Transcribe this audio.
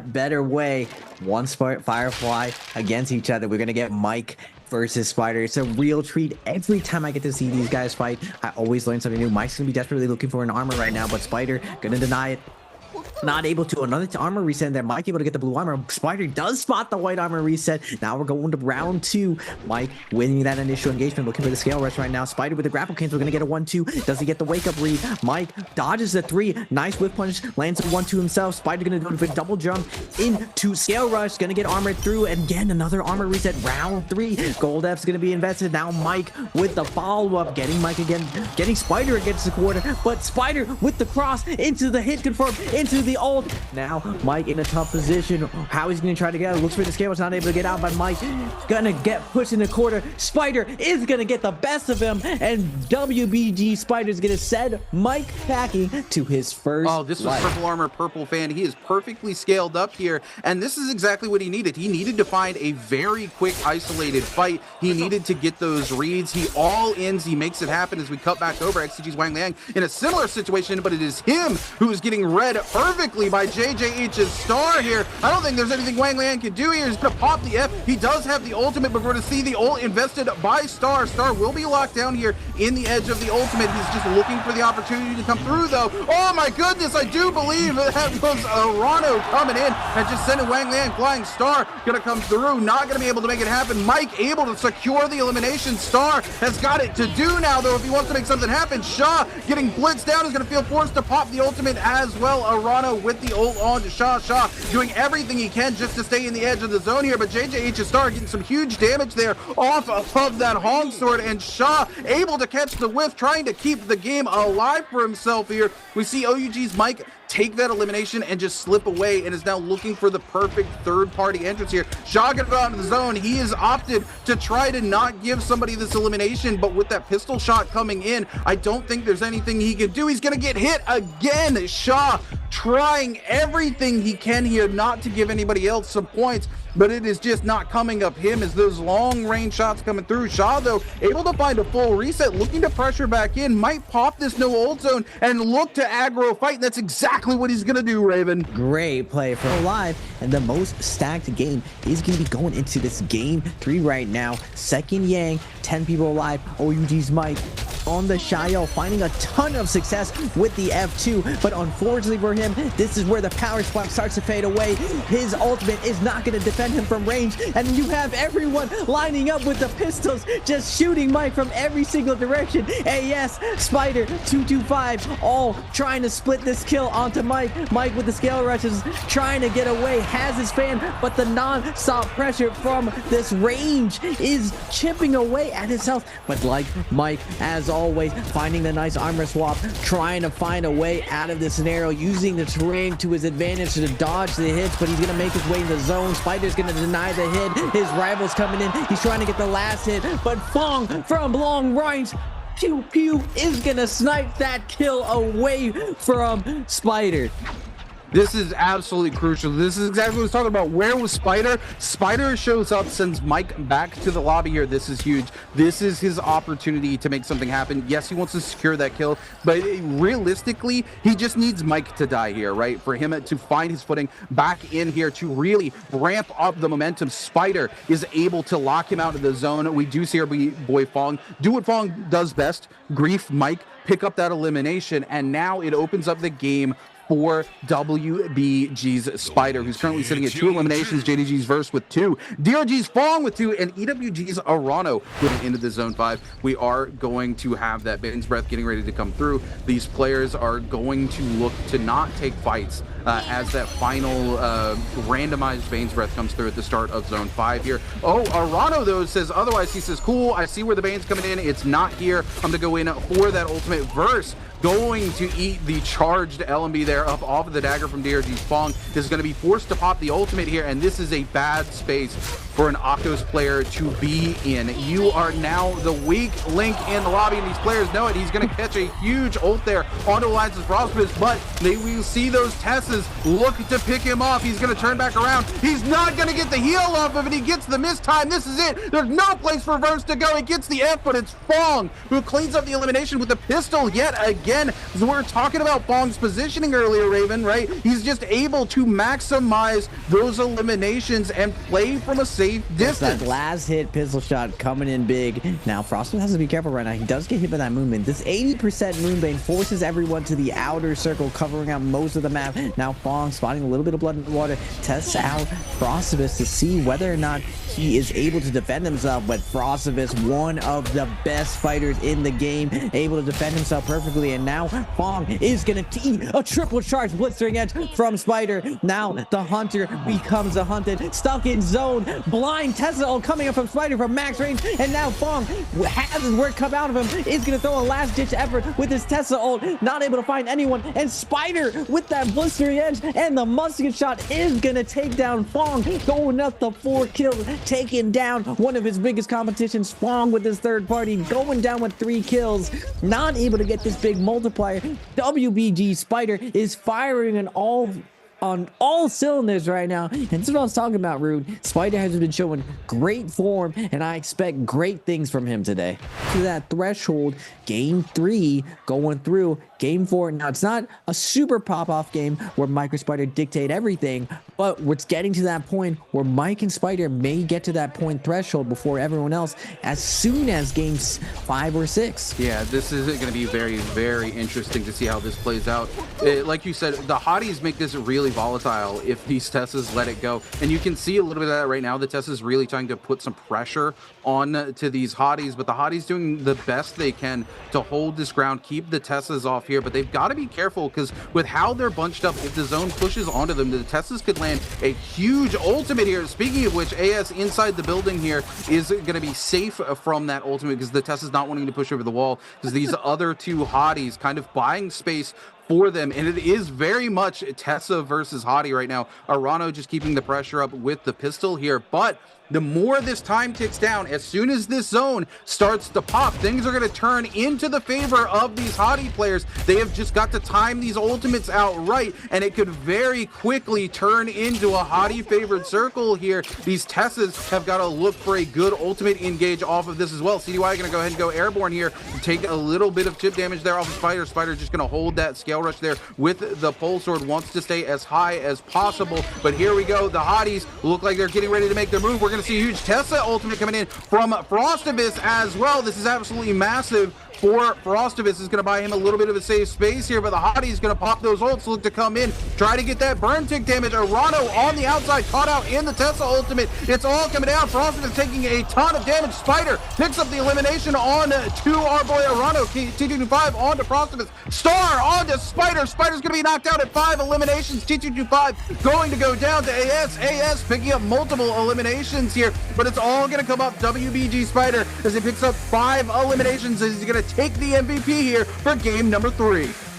what better way? One Firefly against each other. We're gonna get Mike versus Spider. It's a real treat every time I get to see these guys fight. I always learn something new. Mike's gonna be desperately looking for an armor right now, but Spider gonna deny it. Not able to. Another armor reset there. Mike able to get the blue armor. Spider does spot the white armor reset. Now we're going to round 2. Mike winning that initial engagement, looking for the scale rush right now. Spider with the grapple cancel. We're gonna get a 1-2. Does he get the wake up read? Mike dodges the 3. Nice whip punch. Lands a 1-2 himself. Spider gonna do a big double jump into scale rush. Gonna get armored through. And again, another armor reset. Round 3. Gold F's gonna be invested. Now Mike with the follow up. Getting Mike again. Getting Spider against the quarter. But Spider with the cross into the hit confirm. Into the ult. Now Mike in a tough position. How he's gonna try to get out? Looks for the scale. It's not able to get out by Mike. Gonna get pushed in the quarter. Spider is gonna get the best of him, and WBG Spider's gonna send Mike packing to his first. Oh, this was life. Purple Armor, Purple Fan. He is perfectly scaled up here, and this is exactly what he needed. He needed to find a very quick, isolated fight. He needed to get those reads. He all-ins. He makes it happen as we cut back over. XCG's Wang Liang in a similar situation, but it is him who is getting read perfectly by JJH's star here. I don't think there's anything Wang Liang can do here. He's gonna pop the F. He does have the ultimate, but we're gonna see the ult invested by Star. Star will be locked down here in the edge of the ultimate. He's just looking for the opportunity to come through, though. Oh my goodness, I do believe that was Rano coming in and just sending Wang Liang flying. Star gonna come through, not gonna be able to make it happen. Mike able to secure the elimination. Star has got it to do now, though, if he wants to make something happen. Shaw getting blitzed down is gonna feel forced to pop the ultimate as well. Arano with the ult on to Shaw. Shaw doing everything he can just to stay in the edge of the zone here, but JJH Star getting some huge damage there off of that Hong Sword, and Shaw able to catch the whiff, trying to keep the game alive for himself here. We see OUG's Mike take that elimination and just slip away, and is now looking for the perfect third-party entrance here. Shaw gonna go out of the zone. He has opted to try to not give somebody this elimination, but with that pistol shot coming in, I don't think there's anything he can do. He's gonna get hit again. Shaw trying everything he can here not to give anybody else some points, but it is just not coming up him as those long range shots coming through. Shaw, though, able to find a full reset, looking to pressure back in, might pop this no ult zone and look to aggro fight. That's exactly what he's gonna do, Raven. Great play for live, and the most stacked game is going to be going into this game 3 right now. Second Yang, 10 people alive. OUG's Mike on the Shayo, finding a ton of success with the F2, but unfortunately for him, this is where the power spot starts to fade away. His ultimate is not going to defend him from range, and you have everyone lining up with the pistols, just shooting Mike from every single direction. And yes, Spider 225 all trying to split this kill onto Mike. Mike with the scale rushes, trying to get away, has his fan, but the non-stop pressure from this range is chipping away at his health. But like Mike, as always, finding the nice armor swap, trying to find a way out of this scenario, using the terrain to his advantage to dodge the hits, but he's gonna make his way in the zone. Spider's gonna deny the hit. His rival's coming in. He's trying to get the last hit, but Fong from long range, pew pew, is gonna snipe that kill away from Spider. This is absolutely crucial. This is exactly what I was talking about. Where was Spider? Spider shows up, sends Mike back to the lobby here. This is huge. This is his opportunity to make something happen. Yes, he wants to secure that kill, but realistically, he just needs Mike to die here, right? For him to find his footing back in here, to really ramp up the momentum. Spider is able to lock him out of the zone. We do see our boy Fong do what Fong does best, grief Mike, pick up that elimination, and now it opens up the game for WBG's Spider, who's currently sitting at 2 eliminations, JDG's Verse with 2, DRG's Fong with 2, and EWG's Arano moving into the Zone 5. We are going to have that Bane's Breath getting ready to come through. These players are going to look to not take fights as that final randomized Bane's Breath comes through at the start of Zone 5 here. Oh, Arano, though, says otherwise. He says, cool, I see where the Bane's coming in. It's not here. I'm going to go in for that ultimate. Verse going to eat the charged LMB there up off of the dagger from DRG's Fong. Is going to be forced to pop the ultimate here, and this is a bad space for an Akos player to be in. You are now the weak link in the lobby, and these players know it. He's going to catch a huge ult there onto Alliance's Frostbus, but they will see those Teslas look to pick him off. He's going to turn back around. He's not going to get the heal off of it. He gets the miss time. This is it. There's no place for Verse to go. He gets the F, but it's Fong who cleans up the elimination with the pistol yet again. So we're talking about Fong's positioning earlier, Raven, right? He's just able to maximize those eliminations and play from a safe distance. That last hit pistol shot coming in big. Now Frostbus has to be careful right now. He does get hit by that movement. This 80% moonbane forces everyone to the outer circle, covering out most of the map. Now Fong spotting a little bit of blood in the water, tests out Frostbus to see whether or not he is able to defend himself. But Frostbus, one of the best fighters in the game, able to defend himself perfectly. And now Fong is gonna tee a triple charge blistering edge from Spider. Now the hunter becomes a hunted, stuck in zone, blind Tesla ult coming up from Spider from max range, and now Fong has his work come out of him, is gonna throw a last ditch effort with his Tesla ult, not able to find anyone, and Spider with that blistering edge and the musket shot is gonna take down Fong, going up to 4 kills, taking down one of his biggest competitions. Fong with his third party going down with 3 kills, not able to get this big multiplier. WBG Spider is firing on all cylinders right now, and this is what I was talking about, Rude. Spider has been showing great form, and I expect great things from him today. To that threshold, game 3 going through game 4. Now it's not a super pop-off game where Mike or Spider dictate everything, but we're getting to that point where Mike and Spider may get to that point threshold before everyone else as soon as games 5 or 6. Yeah, this is going to be very, very interesting to see how this plays out. Like you said, the hotties make this really volatile if these Tessas let it go, and you can see a little bit of that right now. The Tessas really trying to put some pressure on to these hotties, but the hotties doing the best they can to hold this ground, keep the Tessas off here, but they've got to be careful because with how they're bunched up, if the zone pushes onto them, the Tessas could land a huge ultimate here. Speaking of which, AS inside the building here is going to be safe from that ultimate because the Tessa's not wanting to push over the wall because these other two hotties kind of buying space for them, and it is very much Tessa versus Hottie right now. Arano just keeping the pressure up with the pistol here, but the more this time ticks down, as soon as this zone starts to pop, things are going to turn into the favor of these Hottie players. They have just got to time these ultimates out right, and it could very quickly turn into a Hottie favored circle here. These Tessas have got to look for a good ultimate engage off of this as well. CDY going to go ahead and go airborne here, take a little bit of chip damage there off of Spider. Spider just going to hold that scale rush there with the pole sword, wants to stay as high as possible, but here we go. The Hotties look like they're getting ready to make their move. We're going to see a huge Tessa ultimate coming in from Frostabus as well. This is absolutely massive for Frostabus. Is going to buy him a little bit of a safe space here, but the Hottie is going to pop those ults, look to come in, try to get that burn tick damage. Arano on the outside, caught out in the Tessa ultimate. It's all coming down. Frostabus taking a ton of damage. Spider picks up the elimination on to our boy Arano. T225 on to Frostabus. Star on to Spider. Spider's going to be knocked out at 5 eliminations. T225 going to go down to AS. AS picking up multiple eliminations here, but it's all going to come up WBG Spider as he picks up 5 eliminations, as he's going to take the MVP here for game number 3.